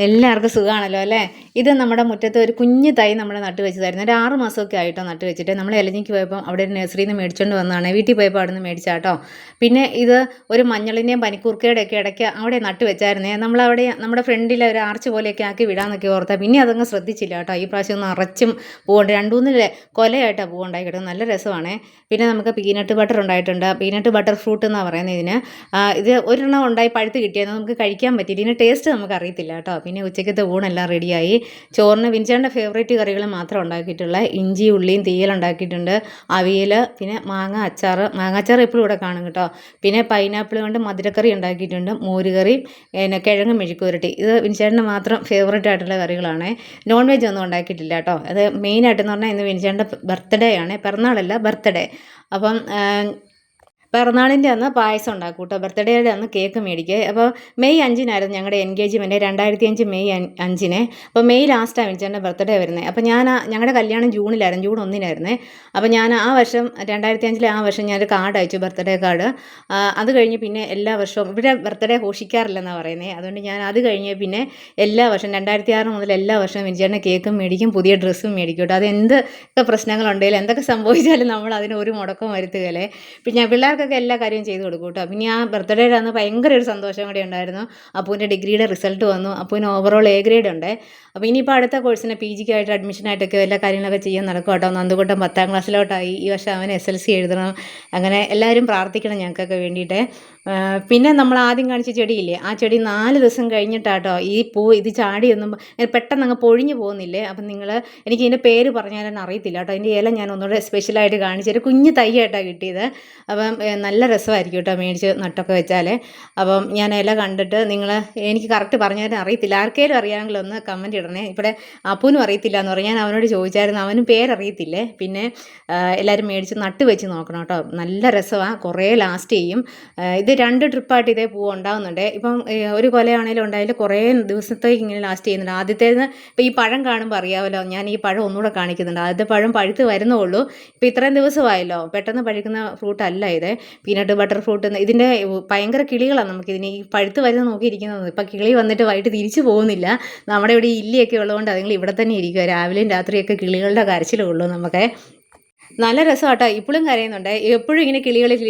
എല്ലാവർക്കും സുഖമാണല്ലോ അല്ലേ. ഇത് നമ്മുടെ മുറ്റത്ത് ഒരു കുഞ്ഞു തൈ നമ്മൾ നട്ട് വെച്ചതായിരുന്നു. ഒരു 6 മാസമൊക്കെ ആയിട്ടോ നട്ട് വെച്ചിട്ട്. നമ്മൾ എലഞ്ഞിക്ക് പോയപ്പോൾ അവിടെ ഒരു നഴ്സറിയിൽ നിന്ന് മേടിച്ചുകൊണ്ട് വന്നതാണ്. വീട്ടിൽ പോയപ്പോൾ അവിടെ നിന്ന് മേടിച്ചാട്ടോ. പിന്നെ ഇത് ഒരു മഞ്ഞളിൻ്റെയും പനിക്കൂർക്കയുടെ ഒക്കെ ഇടയ്ക്ക് അവിടെ നട്ട് വെച്ചായിരുന്നേ. നമ്മളവിടെ നമ്മുടെ ഫ്രണ്ടിലെ ഒരു ആർച്ച് പോലെയൊക്കെ ആക്കി വിടാമെന്നൊക്കെ ഓർത്താൽ പിന്നെ അതങ്ങ് ശ്രദ്ധിച്ചില്ല കേട്ടോ. ഈ പ്രാവശ്യം ഒന്ന് നിറച്ചും പൂവുണ്ട്. 2-3 കൊലയായിട്ടാണ് പൂവുണ്ടായി കിട്ടുന്നത്. നല്ല രസമാണേ. പിന്നെ നമുക്ക് പീനട്ട് ബട്ടർ ഉണ്ടായിട്ടുണ്ട്. പീനട്ട് ബട്ടർ ഫ്രൂട്ട് എന്നാണ് പറയുന്നത് ഇതിന്. ഇത് ഒരെണ്ണം ഉണ്ടായി പഴുത്ത് കിട്ടിയത് നമുക്ക് കഴിക്കാൻ പറ്റിയില്ല. ഇതിന് ടേസ്റ്റ് നമുക്ക് അറിയത്തില്ല കേട്ടോ. പിന്നെ ഉച്ചയ്ക്കത്തെ ഊണെല്ലാം റെഡിയായി. ചോറിന് വിൻചേട്ടൻ്റെ ഫേവറേറ്റ് കറികൾ മാത്രം ഉണ്ടാക്കിയിട്ടുള്ള ഇഞ്ചി ഉള്ളിയും തീയലുണ്ടാക്കിയിട്ടുണ്ട്, അവിയൽ, പിന്നെ മാങ്ങ അച്ചാർ എപ്പോഴും ഇവിടെ കാണും കേട്ടോ. പിന്നെ പൈനാപ്പിൾ കൊണ്ട് മധുരക്കറി ഉണ്ടാക്കിയിട്ടുണ്ട്, മോരുകറി, പിന്നെ കിഴങ്ങ് മെഴുക്കുവരട്ടി. ഇത് വിൻചേട്ടൻ്റെ മാത്രം ഫേവറേറ്റ് ആയിട്ടുള്ള കറികളാണ്. നോൺ വെജ് ഒന്നും ഉണ്ടാക്കിയിട്ടില്ല കേട്ടോ. അത് മെയിനായിട്ടെന്ന് പറഞ്ഞാൽ ഇന്ന് വിൻചേട്ടൻ്റെ ബർത്ത്ഡേ ആണ്, പിറന്നാളല്ല ബർത്ത്ഡേ. അപ്പം പിറന്നാളിൻ്റെ അന്ന് പായസം ഉണ്ടാക്കും കേട്ടോ. ബർത്ത്ഡേയുടെ അന്ന് കേക്ക് മേടിക്കുക. അപ്പോൾ മെയ് 5-നായിരുന്നു ഞങ്ങളുടെ എൻഗേജ്മെൻറ്റ്, 2005 മെയ് 5-ന്. അപ്പോൾ മെയ് ലാസ്റ്റാണ് വിൻചേട്ടൻ്റെ ബർത്ത്ഡേ വരുന്നത്. അപ്പോൾ ഞങ്ങളുടെ കല്യാണം ജൂണിലായിരുന്നു, ജൂൺ 1-നായിരുന്നേ. അപ്പോൾ ഞാൻ ആ വർഷം 2005 ആ വർഷം ഞാനൊരു കാർഡ് അയച്ചു, ബർത്ത്ഡേ കാർഡ്. അത് കഴിഞ്ഞ് പിന്നെ എല്ലാ വർഷവും ഇവിടെ ബർത്ത്ഡേ ഘോഷിക്കാറില്ലെന്നാണ് പറയുന്നത്. അതുകൊണ്ട് ഞാൻ അത് കഴിഞ്ഞ് പിന്നെ എല്ലാ വർഷം 2006 മുതൽ എല്ലാ വർഷവും വിൻചേട്ടൻ്റെ കേക്കും മേടിക്കും, പുതിയ ഡ്രസ്സും മേടിക്കും കേട്ടോ. അത് എന്തൊക്കെ പ്രശ്നങ്ങളുണ്ടെങ്കിലും എന്തൊക്കെ സംഭവിച്ചാലും നമ്മൾ അതിന് ഒരു മുടക്കം വരുത്തുകയല്ലേ. പിന്നെ പിള്ളേർക്ക് എല്ലാ കാര്യവും ചെയ്ത് കൊടുക്കും കേട്ടോ. പിന്നെ ആ ബർത്ത്ഡേയുടെ അന്ന് ഭയങ്കര ഒരു സന്തോഷം കൂടി ഉണ്ടായിരുന്നു. അപ്പൂൻ്റെ ഡിഗ്രിയുടെ റിസൾട്ട് വന്നു. അപ്പൂന് ഓവറോൾ A ഗ്രേഡ് ഉണ്ട്. അപ്പോൾ ഇനിയിപ്പോൾ അടുത്ത കോഴ്സിന് PGക്ക് ആയിട്ട് അഡ്മിഷനായിട്ടൊക്കെ എല്ലാ കാര്യങ്ങളൊക്കെ ചെയ്യാൻ നടക്കും കേട്ടോ. നന്ദുകൂട്ടം 10ാം ക്ലാസ്സിലോട്ടായി. ഈ വർഷം അവന് SLC എഴുതണം. അങ്ങനെ എല്ലാവരും പ്രാർത്ഥിക്കണം ഞങ്ങൾക്കൊക്കെ വേണ്ടിയിട്ട്. പിന്നെ നമ്മൾ ആദ്യം കാണിച്ച ചെടിയില്ലേ, ആ ചെടി 4 ദിവസം കഴിഞ്ഞിട്ടാട്ടോ ഈ പൂ ഇത് ചാടിയൊന്നും പെട്ടെന്ന് അങ്ങ് പൊഴിഞ്ഞു പോകുന്നില്ലേ. അപ്പം എനിക്ക് ഇതിൻ്റെ പേര് പറഞ്ഞാലും അറിയത്തില്ല കേട്ടോ. അതിൻ്റെ ഇല ഞാൻ ഒന്നുകൂടെ സ്പെഷ്യലായിട്ട് കാണിച്ചൊരു കുഞ്ഞ് തൈയായിട്ടാണ് കിട്ടിയത്. അപ്പം നല്ല രസമായിരിക്കും കേട്ടോ മേടിച്ച് നട്ടൊക്കെ വെച്ചാൽ. അപ്പം ഞാൻ ഇല കണ്ടിട്ട് എനിക്ക് കറക്റ്റ് പറഞ്ഞാലും അറിയത്തില്ല, ആർക്കെങ്കിലും അറിയാമെങ്കിൽ ഒന്ന് കമൻറ്റ് ഇടണേ. ഇവിടെ അപ്പൂനും അറിയത്തില്ല എന്ന് പറഞ്ഞാൽ ഞാൻ അവനോട് ചോദിച്ചായിരുന്നു, അവനും പേരറിയത്തില്ലേ. പിന്നെ എല്ലാവരും മേടിച്ച് നട്ട് വെച്ച് നോക്കണം കേട്ടോ. നല്ല രസമാണ്, കുറേ ലാസ്റ്റ് ചെയ്യും. ഇത് 2 ട്രിപ്പായിട്ട് ഇതേ പൂവ് ഉണ്ടാകുന്നുണ്ട്. ഇപ്പം ഒരു കൊലയാണെങ്കിലും ഉണ്ടായാലും കുറേ ദിവസത്തേക്ക് ഇങ്ങനെ ലാസ്റ്റ് ചെയ്യുന്നുണ്ട്. ആദ്യത്തേത് ഇപ്പോൾ ഈ പഴം കാണുമ്പോൾ അറിയാമല്ലോ, ഞാൻ ഈ പഴം ഒന്നുകൂടെ കാണിക്കുന്നുണ്ട്. ആദ്യത്തെ പഴം പഴുത്ത് വരുന്നുള്ളൂ. ഇപ്പോൾ ഇത്രയും ദിവസമായല്ലോ, പെട്ടെന്ന് പഴുക്കുന്ന ഫ്രൂട്ടല്ല ഇത്. പീനട്ട് ബട്ടർ ഫ്രൂട്ട് ഇതിൻ്റെ ഭയങ്കര കിളികളാണ് നമുക്കിതിന് ഈ പഴുത്ത് വരുന്ന നോക്കിയിരിക്കുന്നത്. ഇപ്പം കിളി വന്നിട്ട് വൈകിട്ട് തിരിച്ചു പോകുന്നില്ല. നമ്മുടെ ഇവിടെ ഇല്ലിയൊക്കെ ഉള്ളതുകൊണ്ട് അതുങ്ങൾ ഇവിടെ തന്നെ ഇരിക്കുക. രാവിലെയും രാത്രിയൊക്കെ കിളികളുടെ കരച്ചിലുള്ളൂ നമുക്ക്. നല്ല രസമാട്ടോ. ഇപ്പോഴും കരയുന്നുണ്ട്. എപ്പോഴും ഇങ്ങനെ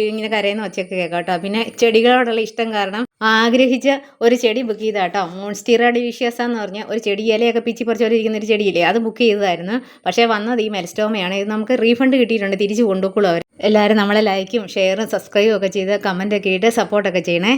ഇങ്ങനെ കരയുന്ന ഒച്ചയൊക്കെ കേൾക്കാം കേട്ടോ. പിന്നെ ചെടികളോടുള്ള ഇഷ്ടം കാരണം ആഗ്രഹിച്ച ഒരു ചെടി ബുക്ക് ചെയ്താട്ടോ. മോൺസ്റ്റീറ ഡിവിഷ്യസ് എന്ന് പറഞ്ഞ ഒരു ചെടി, ഇലയൊക്കെ പിച്ചി പറിച്ചോണ്ടിരിക്കുന്ന ഒരു ചെടിയില്ലേ, അത് ബുക്ക് ചെയ്തതായിരുന്നു. പക്ഷേ വന്നത് ഈ മെൽസ്റ്റോമയാണ്. ഇത് നമുക്ക് റീഫണ്ട് കിട്ടിയിട്ടുണ്ട്, തിരിച്ച് കൊണ്ടുപോകുള്ളൂ അവർ. എല്ലാവരും നമ്മളെ ലൈക്കും ഷെയറും സബ്സ്ക്രൈബും ഒക്കെ ചെയ്ത് കമൻറ്റൊക്കെ ഇട്ട് സപ്പോർട്ടൊക്കെ ചെയ്യണേ.